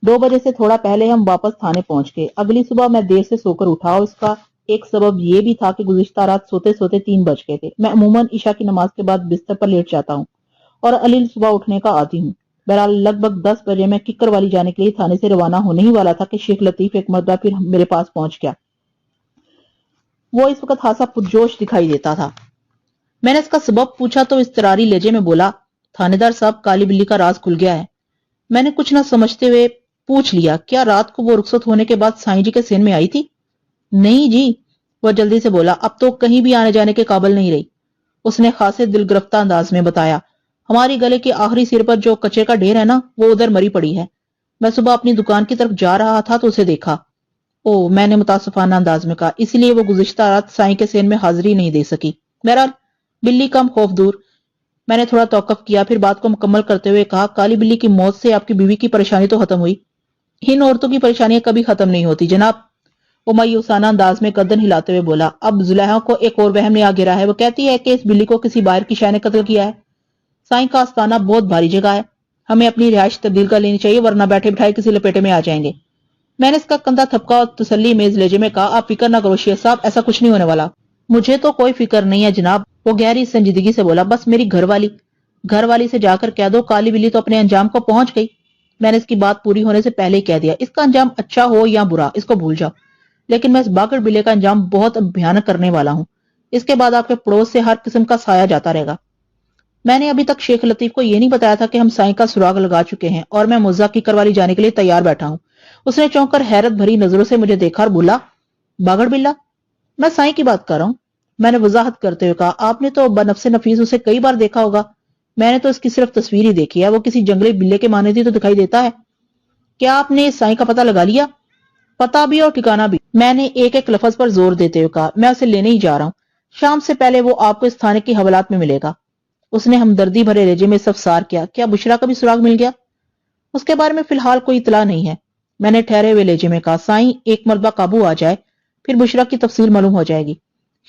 2 بجے سے تھوڑا پہلے ہم واپس تھانے پہنچ گئے۔ اگلی صبح میں دیر سے سو کر اٹھا اور اس کا ایک سبب یہ بھی تھا کہ گزشتہ رات سوتے سوتے 3 بج گئے تھے۔ میں عموماً عشاء کی نماز کے بعد بستر پر لیٹ جاتا ہوں اور علیل صبح اٹھنے کا عادی ہوں۔ بہرحال لگ بھگ 10 بجے میں ککر والی جانے کے لیے تھانے سے روانہ ہونے ہی والا تھا کہ شیخ لطیف ایک مرتبہ پھر میرے پاس پہنچ گیا۔ وہ اس وقت خاصا پرجوش دکھائی دیتا تھا۔ میں نے اس کا سبب پوچھا تو اضطراری لہجے میں بولا، تھانے دار صاحب، کالی بلی کا راز کھل گیا ہے۔ میں نے کچھ نہ سمجھتے ہوئے پوچھ لیا، کیا رات کو وہ رخصت ہونے کے بعد سائیں جی کے سین میں آئی تھی؟ نہیں جی، وہ جلدی سے بولا، اب تو کہیں بھی آنے جانے کے قابل نہیں رہی۔ اس نے خاصے دل گرفتہ انداز میں بتایا، ہماری گلے کے آخری سر پر جو کچرے کا ڈھیر ہے نا، وہ ادھر مری پڑی ہے۔ میں صبح اپنی دکان کی طرف جا رہا تھا تو اسے دیکھا۔ او، میں نے متاسفانہ انداز میں کہا، اس لیے وہ گزشتہ رات سائیں کے سین میں حاضری نہیں دے سکی۔ بہرحال بلی کم خوف دور۔ میں نے تھوڑا توقف کیا، پھر بات کو مکمل کرتے ہوئے کہا، کالی بلی کی موت سے آپ کی بیوی کی پریشانی تو ختم ہوئی؟ ان عورتوں کی پریشانیاں کبھی ختم نہیں ہوتی جناب، وہ مایوسانہ انداز میں گردن ہلاتے ہوئے بولا۔ اب زلیخا کو ایک اور وہم نے آ گھیرا ہے، وہ کہتی ہے کہ اس بلی کو کسی باہر کی شے نے قتل کیا ہے۔ سائیں کا آستانہ بہت بھاری جگہ ہے، ہمیں اپنی رہائش تبدیل کر لینی چاہیے ورنہ بیٹھے بٹھائے کسی لپیٹے میں آ جائیں گے۔ میں نے اس کا کندھا تھپکا اور تسلی میز لہجے میں کہا، آپ فکر نہ کرو شیخ صاحب، ایسا کچھ نہیں ہونے والا۔ مجھے تو کوئی فکر نہیں ہے جناب، وہ گہری سنجیدگی سے بولا، بس میری گھر والی سے جا کر کہہ دو کالی بلی تو اپنے انجام کو پہنچ گئی۔ میں نے اس کی بات پوری ہونے سے پہلے ہی کہہ دیا، اس کا انجام اچھا ہو یا برا اس کو بھول جاؤ، لیکن میں اس باگڑ بلے کا انجام بہت بھیانک کرنے والا ہوں۔ اس کے بعد آپ کے پڑوس سے ہر قسم کا سایہ جاتا رہے گا۔ میں نے ابھی تک شیخ لطیف کو یہ نہیں بتایا تھا کہ ہم سائیں کا سراغ لگا چکے ہیں اور میں مزہ کی کروالی جانے کے لیے تیار بیٹھا ہوں۔ اس نے چونک کر حیرت بھری نظروں سے مجھے دیکھا اور بولا، باگڑ بلا؟ میں سائیں کی بات کر رہا ہوں۔ میں نے وضاحت کرتے ہوئے کہا، آپ نے تو بنفس نفیس اسے کئی بار دیکھا ہوگا، میں نے تو اس کی صرف تصویر ہی دیکھی ہے، وہ کسی جنگلی بلے کے مانندی تو دکھائی دیتا ہے۔ کیا آپ نے سائیں کا پتہ لگا لیا؟ پتہ بھی اور ٹھکانہ بھی۔ میں نے ایک ایک لفظ پر زور دیتے ہوئے کہا، میں اسے لینے ہی جا رہا ہوں، شام سے پہلے وہ آپ کو اس تھانے کی حوالات میں ملے گا۔ اس نے ہمدردی بھرے لہجے میں استفسار کیا، کیا بشرا کا بھی سراغ مل گیا؟ اس کے بارے میں فی الحال کوئی اطلاع نہیں ہے۔ میں نے ٹھہرے ہوئے لہجے میں کہا، سائیں ایک مرتبہ قابو آ جائے پھر بشرا کی تفصیل معلوم ہو جائے گی۔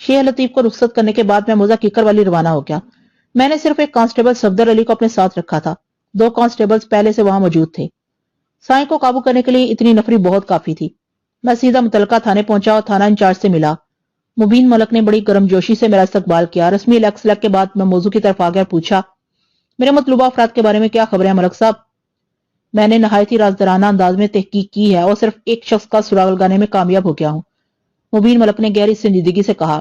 شیخ لطیف کو رخصت کرنے کے بعد میں موزہ کیکر والی روانہ ہو گیا۔ میں نے صرف ایک کانسٹیبل صفدر علی کو اپنے ساتھ رکھا تھا، 2 کانسٹیبلز پہلے سے وہاں موجود تھے۔ سائیں کو قابو کرنے کے لیے اتنی نفری بہت کافی تھی۔ میں سیدھا متعلقہ تھانے پہنچا اور تھانہ انچارج سے ملا۔ مبین ملک نے بڑی گرم جوشی سے میرا استقبال کیا۔ رسمی لیکس لیک کے بعد میں موضوع کی طرف آ گیا اور پوچھا، میرے مطلوبہ افراد کے بارے میں کیا خبریں ہیں ملک صاحب؟ میں نے نہایت ہی رازدارانہ انداز میں تحقیق کی ہے اور صرف ایک شخص کا سراغ لگانے میں کامیاب ہو گیا ہوں۔ مبین ملک نے گہری سنجیدگی سے کہا،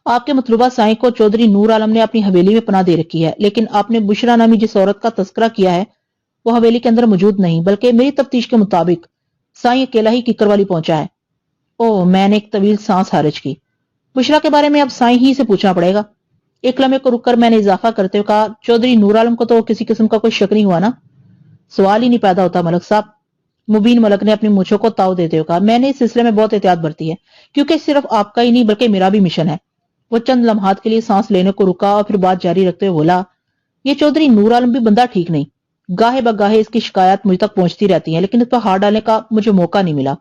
آپ کے مطلوبہ سائیں کو چودھری نور عالم نے اپنی حویلی میں پناہ دے رکھی ہے، لیکن آپ نے بشرا نامی جس عورت کا تذکرہ کیا ہے وہ حویلی کے اندر موجود نہیں، بلکہ میری تفتیش کے مطابق سائیں اکیلا ہی ککر والی پہنچا ہے۔ او، میں نے ایک طویل سانس خارج کی۔ بشرا کے بارے میں اب سائیں ہی سے پوچھنا پڑے گا۔ ایک لمحے کو رک کر میں نے اضافہ کرتے ہوئے کہا، چودھری نور عالم کو تو کسی قسم کا کوئی شک نہیں ہوا نا؟ سوال ہی نہیں پیدا ہوتا ملک صاحب۔ مبین ملک نے اپنی مونچھوں کو تاؤ دیتے ہوئے کہا، میں نے اس سلسلے میں بہت احتیاط برتی ہے، کیونکہ صرف آپ کا ہی نہیں بلکہ میرا بھی مشن ہے۔ وہ چند لمحات کے لیے سانس لینے کو رکا اور پھر بات جاری رکھتے ہوئے بولا، یہ چودھری نور عالم بھی بندہ ٹھیک نہیں، گاہے بگاہے اس کی شکایات مجھ تک پہنچتی رہتی ہیں، لیکن اس پر ہاتھ ڈالنے کا مجھے موقع نہیں ملا۔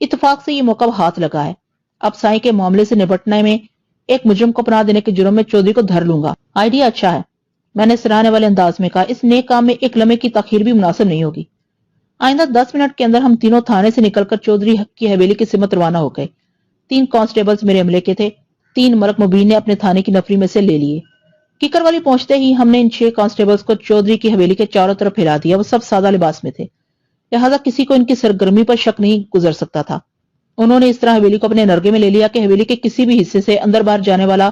اتفاق سے یہ موقع ہاتھ لگا ہے۔ اب سائیں کے معاملے سے نپٹنے میں ایک مجرم کو پناہ دینے کے جرم میں چودھری کو دھر لوں گا۔ آئیڈیا اچھا ہے، میں نے سراہنے والے انداز میں کہا، اس نیک کام میں ایک لمحے کی تاخیر بھی مناسب نہیں ہوگی۔ آئندہ 10 منٹ کے اندر ہم تینوں تھانے سے نکل کر چودھری کی حویلی کی سمت روانہ ہو گئے۔ 3 کانسٹیبلز میرے عملے کے تھے، 3 ملک مبین نے اپنے تھانے کی نفری میں سے لے لیے۔ کیکر والی پہنچتے ہی ہم نے ان 6 کانسٹیبلز کو چودھری کی حویلی کے چاروں طرف پھیلا دیا۔ وہ سب سادہ لباس میں تھے، لہذا کسی کو ان کی سرگرمی پر شک نہیں گزر سکتا تھا۔ انہوں نے اس طرح حویلی کو اپنے نرگے میں لے لیا کہ حویلی کے کسی بھی حصے سے اندر باہر جانے والا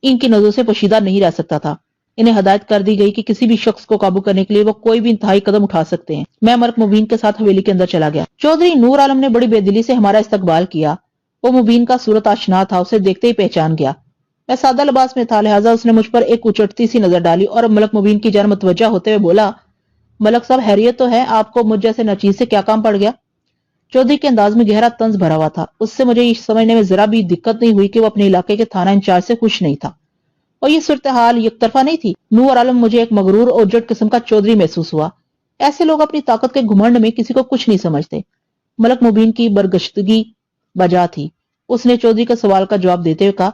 ان کی نظروں سے پوشیدہ نہیں رہ سکتا تھا۔ انہیں ہدایت کر دی گئی کہ کسی بھی شخص کو قابو کرنے کے لیے وہ کوئی بھی انتہائی قدم اٹھا سکتے ہیں۔ میں ملک مبین کے ساتھ حویلی کے اندر چلا گیا۔ چودھری نور عالم نے بڑی بے دلی سے ہمارا استقبال کیا۔ وہ مبین کا صورت آشنا تھا، اسے دیکھتے ہی پہچان گیا۔ میں سادہ لباس میں تھا، لہٰذا اس نے مجھ پر ایک اچٹتی سی نظر ڈالی اور ملک مبین کی جانب متوجہ ہوتے ہوئے بولا، ملک صاحب خیریت تو ہے؟ آپ کو مجھ جیسے ناچیز سے کیا کام پڑ گیا؟ چودھری کے انداز میں گہرا طنز بھرا ہوا تھا۔ اس سے مجھے یہ سمجھنے میں ذرا بھی دقت نہیں ہوئی کہ وہ اپنے علاقے کے تھانہ انچارج سے خوش نہیں تھا، اور یہ صورتحال یک طرفہ نہیں تھی۔ نور عالم مجھے ایک مغرور اور جٹ قسم کا چودھری محسوس ہوا۔ ایسے لوگ اپنی طاقت کے گھمنڈ میں کسی کو کچھ نہیں سمجھتے۔ ملک مبین کی برگشتگی بجا تھی۔ اس نے چودھری کے سوال کا جواب دیتے ہوئے کہا،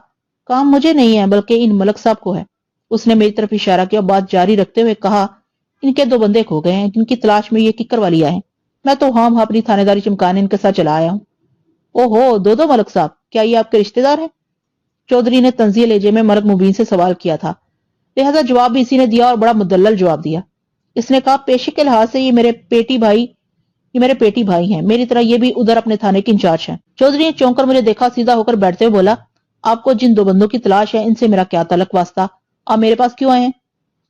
کام مجھے نہیں ہے بلکہ ان ملک صاحب کو ہے۔ اس نے میری طرف اشارہ کیا اور بات جاری رکھتے ہوئے کہا، ان کے 2 بندے کھو گئے ہیں جن کی تلاش میں یہ ککر والی آئے ہیں۔ میں تو ہاں اپنی تھانے داری چمکانے ان کے ساتھ چلا آیا ہوں۔ اوہو، دو ملک صاحب، کیا یہ آپ کے رشتہ دار ہیں؟ چودھری نے طنزیہ لہجے میں ملک مبین سے سوال کیا تھا، لہذا جواب بھی اسی نے دیا اور بڑا مدلل جواب دیا۔ اس نے کہا، پیشے کے لحاظ سے یہ میرے پیٹی بھائی ہیں، میری طرح یہ بھی ادھر اپنے تھانے کے انچارج ہیں۔ چودھری نے چونک کر مجھے دیکھا، سیدھا ہو کر بیٹھتے ہوئے بولا، آپ کو جن 2 بندوں کی تلاش ہے ان سے میرا کیا تعلق واسطہ؟ آپ میرے پاس کیوں آئے ہیں؟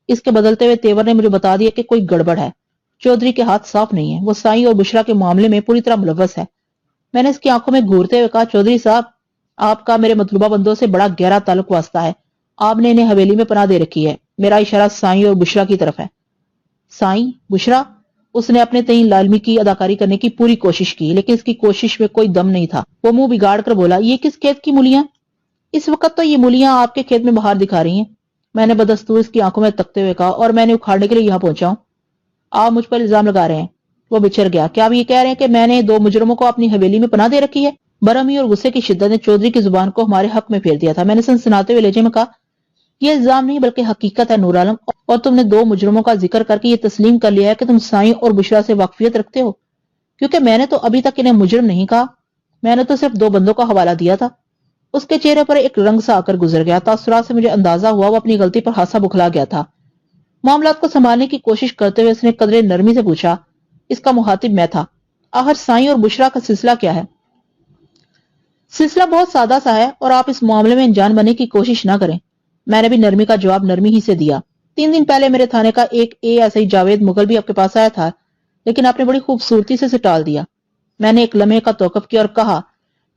اس کے بدلتے ہوئے تیور نے مجھے بتا دیا کہ کوئی گڑبڑ ہے۔ چودھری کے ہاتھ صاف نہیں ہے، وہ سائیں اور بشرا کے معاملے میں پوری طرح ملوث ہے۔ میں نے اس کی آنکھوں میں گھورتے ہوئے کہا، چودھری صاحب، آپ کا میرے مطلوبہ بندوں سے بڑا گہرا تعلق واسطہ ہے، آپ نے انہیں حویلی میں پناہ دے رکھی ہے۔ میرا اشارہ سائیں اور بشرا کی طرف ہے۔ سائیں، بشرا؟ اس نے اپنے تئیں لالمی کی اداکاری کرنے کی پوری کوشش کی، لیکن اس کی کوشش میں کوئی دم نہیں تھا۔ وہ منہ بگاڑ کر بولا، یہ کس کھیت کی مولیاں؟ اس وقت تو یہ مولیاں آپ کے کھیت میں باہر دکھا رہی ہیں۔ میں نے بدستور اس کی آنکھوں میں تکتے ہوئے کہا، اور میں نے اکھاڑنے کے لیے یہاں پہنچا ہوں۔ آپ مجھ پر الزام لگا رہے ہیں۔ وہ بچر گیا، کیا آپ یہ کہہ رہے ہیں کہ میں نے 2 مجرموں کو اپنی حویلی میں پناہ دے رکھی ہے؟ برہمی اور غصے کی شدت نے چودھری کی زبان کو ہمارے حق میں پھیر دیا تھا۔ میں نے سنسناتے ہوئے لہجے میں کہا، یہ الزام نہیں بلکہ حقیقت ہے نور عالم، اور تم نے 2 مجرموں کا ذکر کر کے یہ تسلیم کر لیا ہے کہ تم سائیں اور بشرا سے واقفیت رکھتے ہو، کیونکہ میں نے تو ابھی تک انہیں مجرم نہیں کہا، میں نے تو صرف 2 بندوں کا حوالہ دیا تھا۔ اس کے چہرے پر ایک رنگ سا آ کر گزر گیا، تاثرات سے مجھے اندازہ ہوا وہ اپنی غلطی پر ہاسا بکھلا گیا تھا۔ معاملات کو سنبھالنے کی کوشش کرتے ہوئے اس نے قدرے نرمی سے پوچھا، اس کا مخاطب میں تھا، آخر سائیں اور بشرا کا سلسلہ کیا ہے؟ سلسلہ بہت سادہ سا ہے، اور آپ اس معاملے میں انجان بننے کی کوشش نہ کریں۔ میں نے بھی نرمی کا جواب نرمی ہی سے دیا۔ 3 دن پہلے میرے تھانے کا ایک ASI جاوید مغل بھی آپ کے پاس آیا تھا، لیکن آپ نے بڑی خوبصورتی سے ٹال دیا۔ میں نے ایک لمحے کا توقف کیا اور کہا،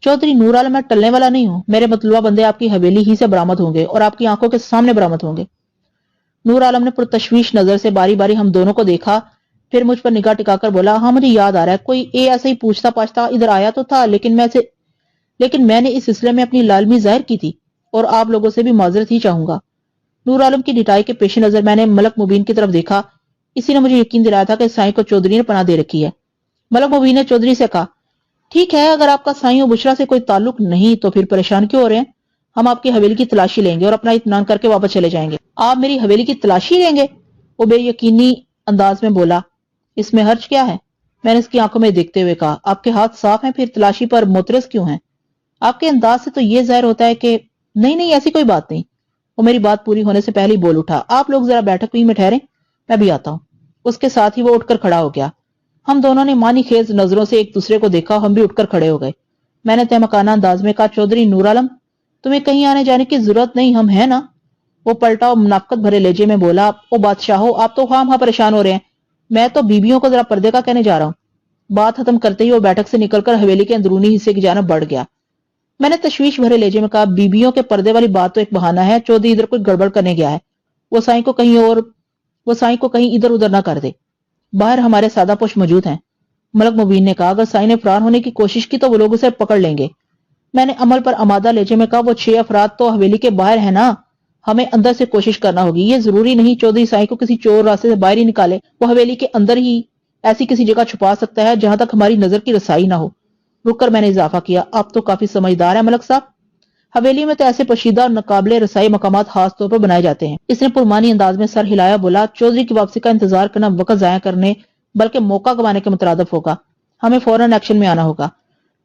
چودھری نور عالم، میں ٹلنے والا نہیں ہوں، میرے مطلوبہ بندے آپ کی حویلی ہی سے برآمد ہوں گے اور آپ کی آنکھوں کے سامنے برآمد ہوں گے۔ نور عالم نے پرتشویش نظر سے باری باری ہم دونوں کو دیکھا، پھر مجھ پر نگاہ ٹکا کر بولا، ہاں مجھے یاد آ رہا ہے، کوئی ASI پوچھتا پاچھتا ادھر آیا تو تھا، لیکن میں نے اس سلسلے میں اپنی لالمی ظاہر کی تھی، اور آپ لوگوں سے بھی معذرت ہی چاہوں گا۔ نور عالم کی ڈٹائی کے پیش نظر میں نے ملک مبین کی طرف دیکھا، اسی نے مجھے یقین دلایا تھا کہ سائیں کو چودھری نے پناہ دے رکھی ہے۔ ملک مبین نے چودھری سے کہا، ٹھیک ہے، اگر آپ کا سائیں و بشرا سے کوئی تعلق نہیں تو پھر پریشان کیوں ہو رہے ہیں؟ ہم آپ کی حویلی کی تلاشی لیں گے اور اپنا اطمینان کر کے واپس چلے جائیں گے۔ آپ میری حویلی کی تلاشی لیں گے؟ وہ بے یقینی انداز میں بولا، اس میں حرج کیا ہے؟ میں نے اس کی آنکھوں میں دیکھتے ہوئے کہا، آپ کے ہاتھ صاف ہیں، پھر تلاشی پر معترض کیوں ہیں؟ آپ کے انداز سے تو یہ ظاہر ہوتا ہے کہ نہیں ایسی کوئی بات نہیں۔ وہ میری بات پوری ہونے سے پہلے ہی بول اٹھا، آپ لوگ ذرا بیٹھک میں ٹھہریں، میں بھی آتا ہوں۔ اس کے ساتھ ہی وہ اٹھ کر کھڑا ہو گیا۔ ہم دونوں نے معنی خیز نظروں سے ایک دوسرے کو دیکھا، ہم بھی اٹھ کر کھڑے ہو گئے۔ میں نے تہمکانہ انداز میں کہا، چودھری نور عالم، تمہیں کہیں آنے جانے کی ضرورت نہیں، ہم ہیں نا؟ وہ پلٹا اور منافقت بھرے لہجے میں بولا، او بادشاہو، آپ تو خواہ پریشان ہو رہے ہیں، میں تو بیویوں کو ذرا پردے کا کہنے جا رہا ہوں۔ بات ختم کرتے ہی وہ بیٹھک سے نکل کر حویلی کے اندرونی حصے کی جانب بڑھ گیا۔ میں نے تشویش بھرے لہجے میں کہا، بیویوں کے پردے والی بات تو ایک بہانہ ہے، چودھری ادھر کوئی گڑبڑ کرنے گیا ہے، وہ سائیں کو کہیں ادھر ادھر نہ کر دے، باہر ہمارے سادہ پوش موجود ہیں۔ ملک مبین نے کہا، اگر سائیں نے فرار ہونے کی کوشش کی تو وہ لوگ اسے پکڑ لیں گے۔ میں نے عمل پر آمادہ لہجے میں کہا، وہ 6 افراد تو حویلی کے باہر ہیں نا، ہمیں اندر سے کوشش کرنا ہوگی، یہ ضروری نہیں چودھری سائیں کو کسی چور راستے سے باہر ہی نکالے، وہ حویلی کے اندر ہی ایسی کسی جگہ چھپا سکتا ہے جہاں تک ہماری نظر کی رسائی نہ ہو۔ رک کر میں نے اضافہ کیا، آپ تو کافی سمجھدار ہیں ملک صاحب، حویلی میں تو ایسے پوشیدہ اور ناقابل رسائی مقامات خاص طور پر بنائے جاتے ہیں۔ اس نے پرمانی انداز میں سر ہلایا، بولا، چودھری کی واپسی کا انتظار کرنا وقت ضائع کرنے بلکہ موقع گوانے کے مترادف ہوگا، ہمیں فوراً ایکشن میں آنا ہوگا۔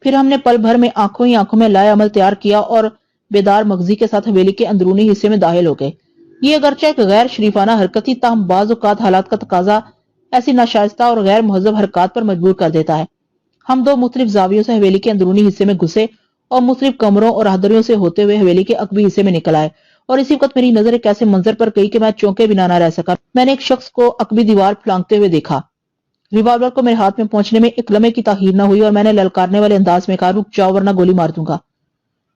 پھر ہم نے پل بھر میں آنکھوں میں لائے عمل تیار کیا اور بیدار مغزی کے ساتھ حویلی کے اندرونی حصے میں داخل ہو گئے۔ یہ اگرچہ ایک غیر شریفانہ حرکت تھی، تاہم بعض اوقات حالات کا تقاضا ایسی ناشائستہ اور غیر مہذب حرکات پر مجبور کر دیتا ہے۔ ہم 2 مختلف زاویوں سے حویلی کے اندرونی حصے میں گھسے اور مختلف کمروں اور راہداریوں سے ہوتے ہوئے حویلی کے عقبی حصے میں نکل آئے، اور اسی وقت میری نظر ایک ایسے منظر پر گئی کہ میں چونکے بنا نہ رہ سکا۔ میں نے ایک شخص کو عقبی دیوار پھلانگتے ہوئے دیکھا۔ ریوالور کو میرے ہاتھ میں پہنچنے میں ایک لمحے کی تاخیر نہ ہوئی اور میں نے للکارنے والے انداز میں کہا، رک جاؤ ورنہ گولی مار دوں گا۔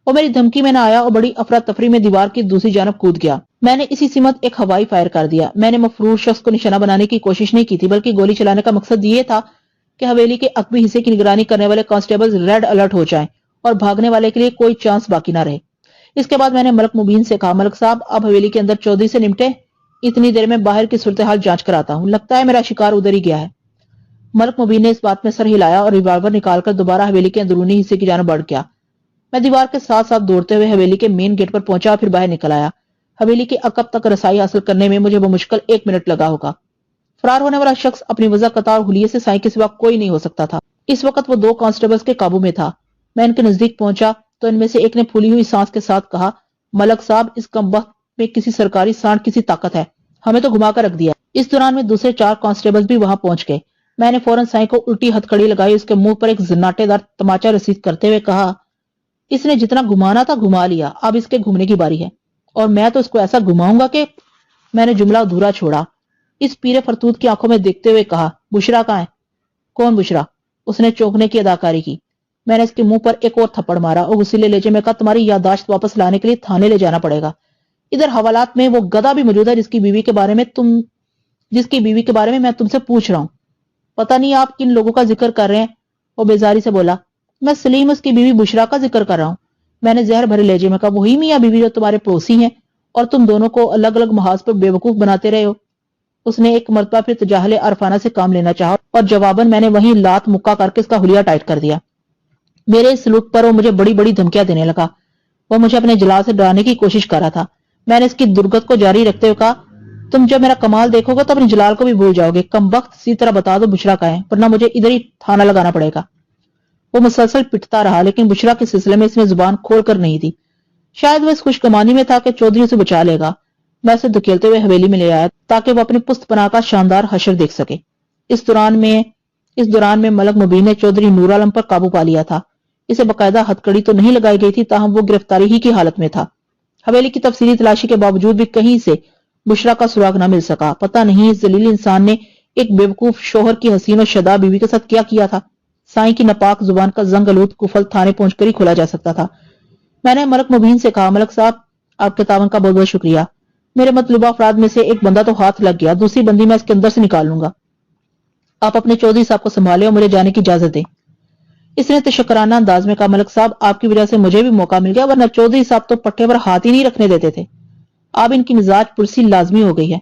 وہ میری دھمکی میں نہ آیا اور بڑی افراتفری میں دیوار کی دوسری جانب کود گیا۔ میں نے اسی سمت ایک ہوائی فائر کر دیا۔ میں نے مفرور شخص کو نشانہ بنانے کی کوشش نہیں کی تھی، بلکہ گولی چلانے کا مقصد یہ تھا کہ حویلی کے عقبی حصے کی نگرانی کرنے والے کانسٹیبلز ریڈ الرٹ ہو جائیں اور بھاگنے والے کے لیے کوئی چانس باقی نہ رہے۔ اس کے بعد میں نے ملک مبین سے کہا، ملک صاحب، اب حویلی کے اندر چودھری سے نمٹے، اتنی دیر میں باہر کی صورتحال جانچ کر آتا ہوں، لگتا ہے میرا شکار ادھر ہی گیا ہے۔ ملک مبین نے اس بات میں سر ہلایا اور ریوالور نکال کر دوبارہ حویلی کے اندرونی حصے کی جانب بڑھ گیا۔ میں دیوار کے ساتھ ساتھ دوڑتے ہوئے حویلی کے مین گیٹ پر پہنچا اور پھر باہر نکل آیا۔ حویلی کے عقب تک رسائی حاصل کرنے میں مجھے بمشکل 1 منٹ لگا ہوگا۔ فرار ہونے والا شخص اپنی وضع قطار حلیے سے سائیں کے سوا کوئی نہیں ہو سکتا تھا۔ اس وقت وہ 2 کانسٹیبلز کے قابو میں تھا۔ میں ان کے نزدیک پہنچا تو ان میں سے ایک نے پھولی ہوئی سانس کے ساتھ کہا، ملک صاحب، اس کمبخت میں کسی سرکاری سانڈ کسی طاقت ہے، ہمیں تو گھما کر رکھ دیا۔ اس دوران میں دوسرے 4 کانسٹیبلز بھی وہاں پہنچ گئے۔ میں نے فوراً سائیں کو الٹی ہتھکڑی لگائی، اس کے منہ پر ایک زناٹے دار تماچا رسید کرتے ہوئے کہا، اس نے جتنا گھمانا تھا گھما لیا، اب اس کے گھومنے کی باری ہے، اور میں تو اس کو ایسا گھماؤں گا کہ… میں نے جملہ ادھورا چھوڑا۔ اس پیرے فرتوت کی آنکھوں میں دیکھتے ہوئے کہا، بشرا کہاں ہے؟ کون بشرا؟ اس نے چونکنے کی اداکاری کی۔ میں نے اس کے منہ پر ایک اور تھپڑ مارا اور غصیلے لہجے میں کہا، تمہاری یادداشت واپس لانے کے لیے تھانے لے جانا پڑے گا۔ ادھر حوالات میں وہ گدھا بھی موجود ہے جس کی بیوی کے بارے میں میں تم سے پوچھ رہا ہوں۔ پتہ نہیں آپ کن لوگوں کا ذکر کر رہے ہیں؟ وہ بیزاری سے بولا۔ میں سلیم، اس کی بیوی بشرا کا ذکر کر رہا ہوں۔ میں نے زہر بھرے لہجے میں کہا، وہی میاں بیوی جو تمہارے پڑوسی ہیں اور تم دونوں کو الگ الگ محاذ پر بے وقوف بناتے رہے ہو۔ اس نے ایک مرتبہ پھر تجاہل عرفانہ سے کام لینا چاہا اور جواباً میں نے وہیں لات مکہ کر کے اس کا حلیہ ٹائٹ کر دیا۔ میرے اس سلوک پر وہ مجھے بڑی بڑی دھمکیاں دینے لگا۔ وہ مجھے اپنے جلال سے ڈرانے کی کوشش کر رہا تھا۔ میں نے اس کی درگت کو جاری رکھتے ہوئے کہا، تم جب میرا کمال دیکھو گے تو اپنے جلال کو بھی بھول جاؤ گے۔ کمبخت، سی طرح بتا دو بشرا کا ہے، ورنہ مجھے ادھر ہی تھانہ لگانا پڑے گا۔ وہ مسلسل پٹتا رہا، لیکن بشرا کے سلسلے میں اس نے زبان کھول کر نہیں دی۔ شاید وہ اس خوش گمانی میں تھا کہ چودھری اسے بچا لے گا۔ میں اسے دھکیلتے ہوئے حویلی میں لے آیا تاکہ وہ اپنی پست پناہ کا شاندار حشر دیکھ سکے۔ اس دوران میں ملک مبین نے چودھری نور عالم پر قابو پا لیا تھا۔ اسے باقاعدہ ہتھکڑی تو نہیں لگائی گئی تھی، تاہم وہ گرفتاری ہی کی حالت میں تھا۔ حویلی کی تفصیلی تلاشی کے باوجود بھی کہیں سے بشرا کا سراغ نہ مل سکا۔ پتہ نہیں اس ذلیل انسان نے ایک بے وقوف شوہر کی حسین و شدا بیوی کے ساتھ کیا تھا۔ سائیں کی ناپاک زبان کا زنگ آلود کفل تھانے پہنچ کر ہی کھولا جا سکتا تھا۔ میں نے ملک مبین سے کہا، ملک صاحب، آپ کے تعاون کا بہت بہت شکریہ۔ میرے مطلوبہ افراد میں سے ایک بندہ تو ہاتھ لگ گیا، دوسری بندی میں اس کے اندر سے نکال لوں گا۔ آپ اپنے چودھری صاحب کو سنبھالیں اور مجھے جانے کی اجازت دیں۔ اس نے تشکرانہ انداز میں کہا، ملک صاحب، آپ کی وجہ سے مجھے بھی موقع مل گیا، ورنہ چودھری صاحب تو پٹھے پر ہاتھ ہی نہیں رکھنے دیتے تھے۔ اب ان کی مزاج پرسی لازمی ہو گئی ہے۔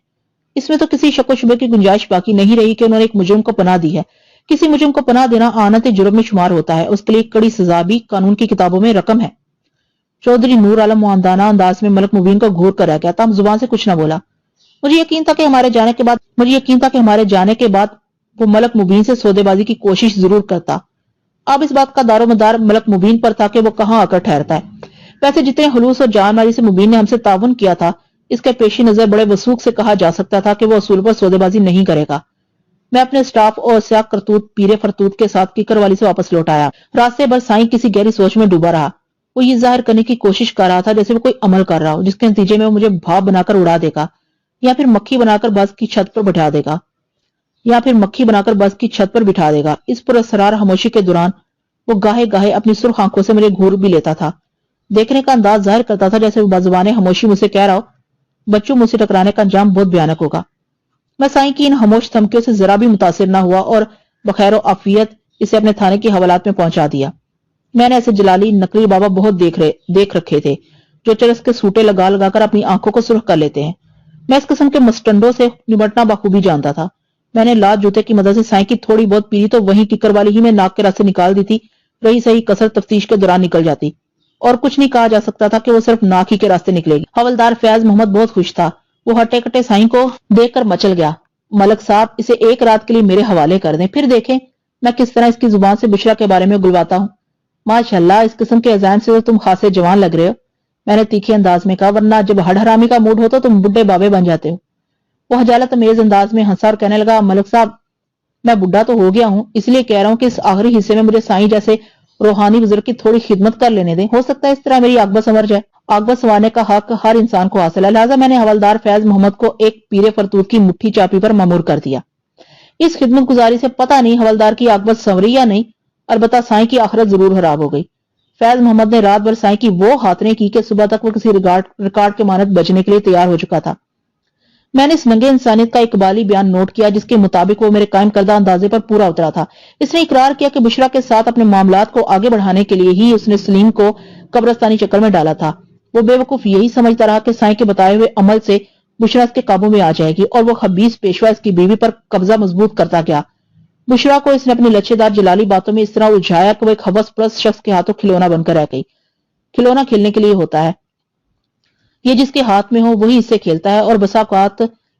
اس میں تو کسی شک و شبے کی گنجائش باقی نہیں رہی کہ انہوں نے ایک مجرم کو پناہ دی ہے۔ کسی مجرم کو پناہ دینا آنت جرم میں شمار ہوتا ہے، اس کے لیے کڑی سزا بھی قانون کی کتابوں میں رقم ہے۔ چودھری نور عالم معاندانہ انداز میں ملک مبین کو گھور کر رہ گیا، تاہم زبان سے کچھ نہ بولا۔ مجھے یقین تھا کہ ہمارے جانے کے بعد وہ ملک مبین سے سودے بازی کی کوشش ضرور کرتا۔ اب اس بات کا دار و مدار ملک مبین پر تھا کہ وہ کہاں آ کر ٹھہرتا ہے۔ ویسے جتنے خلوص اور جان ماری سے مبین نے ہم سے تعاون کیا تھا، اس کے پیشی نظر بڑے وثوق سے کہا جا سکتا تھا کہ وہ اصول پر سودے بازی نہیں کرے گا۔ میں اپنے سٹاف اور سیاہ کرتوت پیرے فرتوت کے ساتھ کیکر والی سے واپس لوٹ آیا۔ راستے بھر سائیں کسی گہری سوچ میں ڈوبا رہا۔ وہ یہ ظاہر کرنے کی کوشش کر رہا تھا جیسے وہ کوئی عمل کر رہا ہو جس کے نتیجے میں وہ مجھے بھاپ بنا کر اڑا دے گا، یا پھر مکھی بنا کر بس کی چھت پر بٹھا دے گا۔ اس پر اسرار خاموشی کے دوران وہ گاہے گاہے اپنی سرخ آنکھوں سے مجھے گھور بھی لیتا تھا۔ دیکھنے کا انداز ظاہر کرتا تھا جیسے وہ بازوان خاموشی مجھ سے کہہ رہا ہو، بچوں مجھ سے ٹکرانے کا انجام بہت بھیانک ہوگا۔ میں سائیں کی ان خاموش دھمکیوں سے ذرا بھی متاثر نہ ہوا اور بخیر و عافیت اسے اپنے تھانے کی حوالات میں پہنچا دیا۔ میں نے ایسے جلالی نقلی بابا بہت دیکھ رکھے تھے جو چرس کے سوٹے لگا لگا کر اپنی آنکھوں کو سرخ کر لیتے ہیں۔ میں اس قسم کے مسٹنڈوں سے نمٹنا بخوبی جانتا تھا۔ میں نے لات جوتے کی مدد سے سائیں کی تھوڑی بہت پیلی تو وہیں ٹکر والی ہی میں ناک کے راستے نکال دی تھی، رہی صحیح کسر تفتیش کے دوران نکل جاتی، اور کچھ نہیں کہا جا سکتا تھا کہ وہ صرف ناک ہی کے راستے نکلے گی۔ حوالدار فیاض محمد بہت خوش تھا۔ وہ ہٹے کٹے سائیں کو دیکھ کر مچل گیا۔ ملک صاحب، اسے ایک رات کے لیے میرے حوالے کر دیں، پھر دیکھیں میں کس طرح اس کی زبان سے بشرا کے بارے میں گلواتا ہوں۔ ماشاءاللہ، اس قسم کے عزائم سے تو تم خاصے جوان لگ رہے ہو، میں نے تیکھے انداز میں کہا، ورنہ جب ہڈ حرامی کا موڈ ہو تو تم بڈھے بابے بن جاتے ہو۔ وہ حجالت امیز انداز میں ہنسا اور کہنے لگا، ملک صاحب، میں بڈھا تو ہو گیا ہوں، اس لیے کہہ رہا ہوں کہ اس آخری حصے میں مجھے سائیں جیسے روحانی بزرگ کی تھوڑی خدمت کر لینے دیں، ہو سکتا ہے اس طرح میری عاقبت سنور جائے۔ عاقبت سنوارنے کا حق ہر انسان کو حاصل ہے، لہٰذا میں نے حوالدار فیض محمد کو ایک پیرے فرتوت کی مٹھی چاپی پر مامور کر دیا۔ اس خدمت گزاری سے پتہ نہیں حوالدار کی عاقبت سنوری یا نہیں، البتہ سائیں کی آخرت ضرور خراب ہو گئی۔ فیض محمد نے رات بھر سائیں کی وہ خاطریں کی کہ صبح تک وہ کسی ریکارڈ کے مانند بجنے کے لیے تیار ہو چکا تھا۔ میں نے اس ننگے انسانیت کا اقبالی بیان نوٹ کیا جس کے مطابق وہ میرے قائم کردہ اندازے پر پورا اترا تھا۔ اس نے اقرار کیا کہ بشرا کے ساتھ اپنے معاملات کو آگے بڑھانے کے لیے ہی اس نے سلیم کو قبرستانی چکر میں ڈالا تھا۔ وہ بے وقوف یہی سمجھتا رہا کہ سائیں کے بتائے ہوئے عمل سے بشرا اس کے قابو میں آ جائے گی، اور وہ خبیث پیشوا اس کی بیوی پر قبضہ مضبوط کرتا گیا۔ بشرا کو اس نے اپنی لچے دار جلالی باتوں میں اس طرح الجھایا کہ وہ ایک ہوس پرست شخص کے ہاتھوں کھلونا بن کر رہ گئی۔ کھلونا کھیلنے کے لیے ہوتا ہے، یہ جس کے ہاتھ میں ہو وہی اس سے کھیلتا ہے، اور بسا اوقات